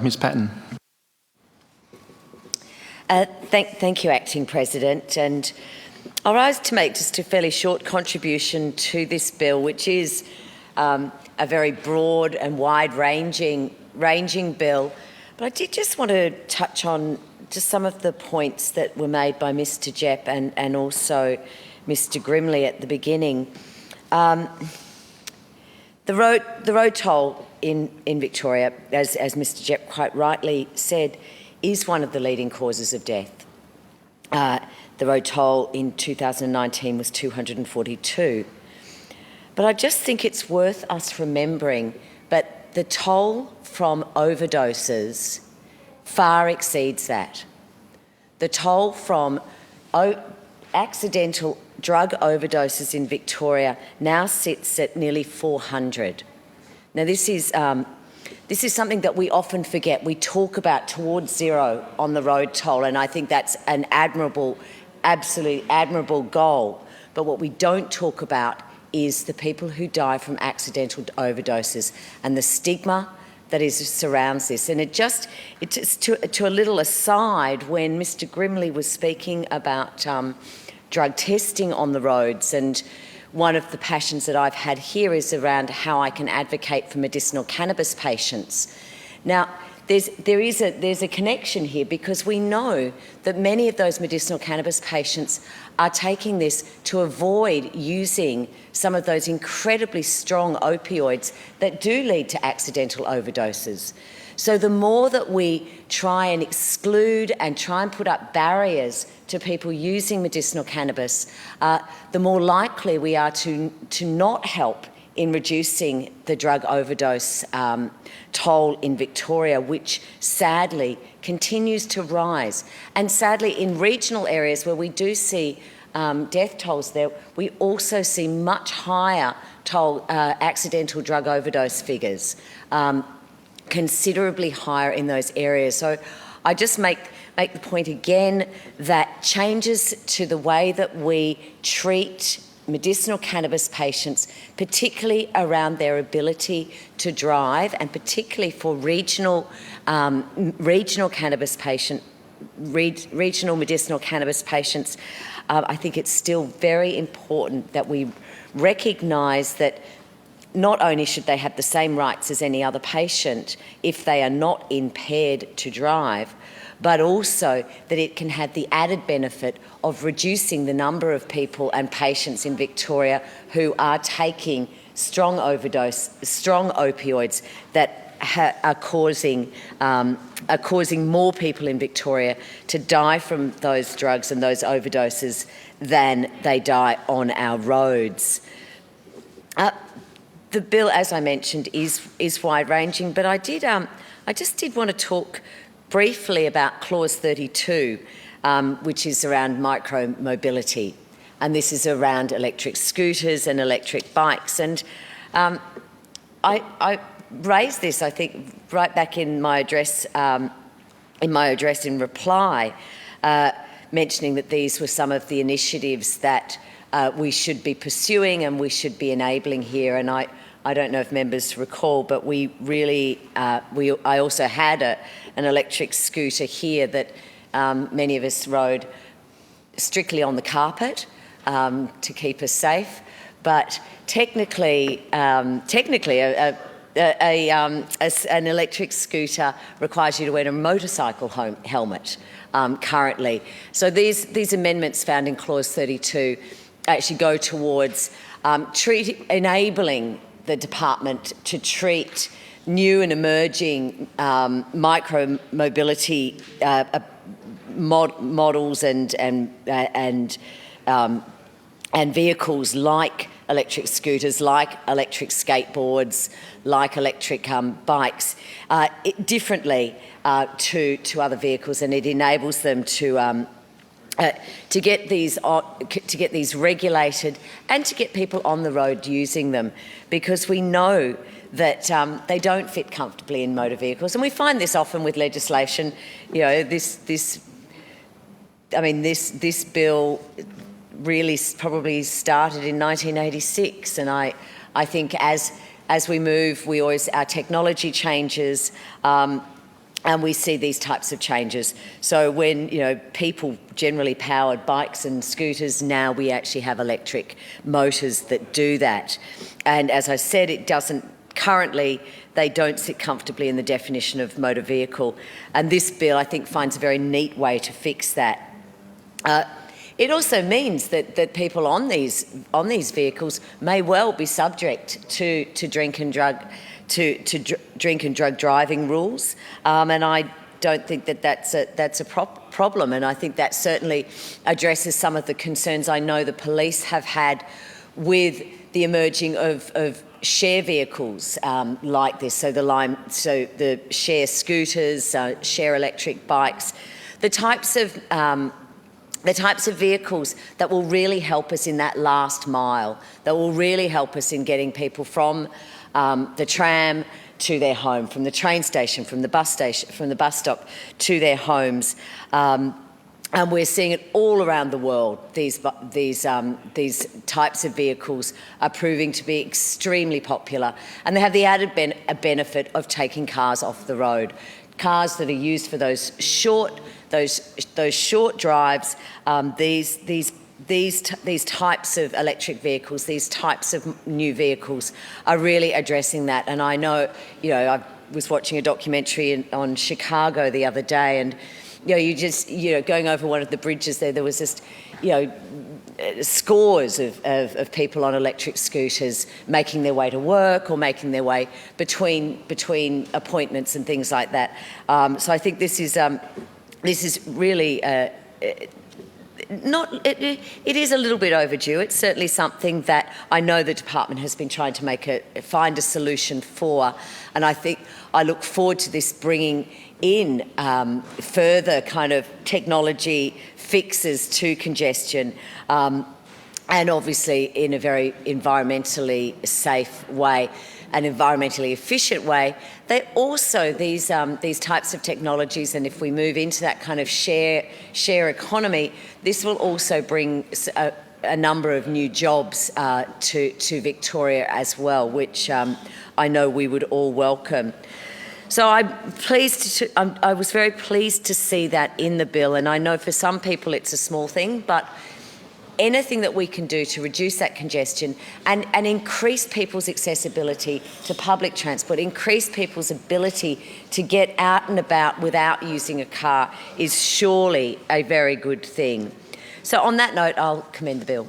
Ms Patten. Thank you, Acting President. And I'll rise to make just a fairly short contribution to this bill, which is a very broad and wide-ranging bill. But I did just want to touch on just some of the points that were made by Mr Jepp and also Mr Grimley at the beginning. The road toll in Victoria, as Mr Jepp quite rightly said, is one of the leading causes of death. The road toll in 2019 was 242. But I just think it's worth us remembering that the toll from overdoses far exceeds that. The toll from accidental drug overdoses in Victoria now sits at nearly 400. Now this is something that we often forget. We talk about towards zero on the road toll, and I think that's an absolutely admirable goal. But what we don't talk about is the people who die from accidental overdoses and the stigma that surrounds this. And it just to a little aside, when Mr Grimley was speaking about drug testing on the roads, and one of the passions that I've had here is around how I can advocate for medicinal cannabis patients. Now, there's a connection here, because we know that many of those medicinal cannabis patients are taking this to avoid using some of those incredibly strong opioids that do lead to accidental overdoses. So the more that we try and exclude and try and put up barriers to people using medicinal cannabis, the more likely we are to not help in reducing the drug overdose toll in Victoria, which sadly continues to rise. And sadly, in regional areas where we do see death tolls there, we also see much higher accidental drug overdose figures, considerably higher in those areas. So I just make the point again that changes to the way that we treat medicinal cannabis patients, particularly around their ability to drive, and particularly for regional medicinal cannabis patients, I think it's still very important that we recognise that not only should they have the same rights as any other patient if they are not impaired to drive, but also that it can have the added benefit of reducing the number of people and patients in Victoria who are taking strong opioids that are causing more people in Victoria to die from those drugs and those overdoses than they die on our roads. The bill, as I mentioned, is wide-ranging, but I just did want to talk briefly about Clause 32, which is around micro-mobility, and this is around electric scooters and electric bikes. And I raised this, I think, right back in my address in reply, mentioning that these were some of the initiatives that we should be pursuing and we should be enabling here. And I don't know if members recall, but we really, I also had an electric scooter here that many of us rode strictly on the carpet to keep us safe. But technically, an electric scooter requires you to wear a motorcycle helmet currently. So these amendments found in Clause 32 actually go towards enabling the department to treat new and emerging micro-mobility models and vehicles like electric scooters, like electric skateboards, like electric bikes, differently to other vehicles, and it enables them to get these regulated and to get people on the road using them, because we know that they don't fit comfortably in motor vehicles, and we find this often with legislation. You know, this bill really probably started in 1986, and I think as we move, our technology changes. And we see these types of changes. So when, people generally powered bikes and scooters, now we actually have electric motors that do that. And as I said, currently, they don't sit comfortably in the definition of motor vehicle. And this bill, I think, finds a very neat way to fix that. It also means that people on these vehicles may well be subject to drink and drug driving rules, and I don't think that's a problem. And I think that certainly addresses some of the concerns I know the police have had with the emerging of share vehicles like this. So the share scooters, share electric bikes, the types of vehicles that will really help us in that last mile, that will really help us in getting people from the tram to their home, from the train station, from the bus stop to their homes. And we're seeing it all around the world. These types of vehicles are proving to be extremely popular, and they have the added benefit of taking cars off the road. Cars that are used for those short drives. These types of electric vehicles, these types of new vehicles, are really addressing that. And I know, I was watching a documentary on Chicago the other day, and going over one of the bridges there was just, scores of people on electric scooters making their way to work or making their way between appointments and things like that. So I think this is really it is a little bit overdue. It's certainly something that I know the department has been trying to find a solution for, and I look forward to this bringing in further kind of technology fixes to congestion, and obviously in a very environmentally safe way, an environmentally efficient way. They also, these types of technologies, and if we move into that kind of share economy, this will also bring a number of new jobs to Victoria as well, which I know we would all welcome. So I was very pleased to see that in the bill, and I know for some people it's a small thing, but anything that we can do to reduce that congestion and increase people's accessibility to public transport, increase people's ability to get out and about without using a car, is surely a very good thing. So on that note, I'll commend the bill.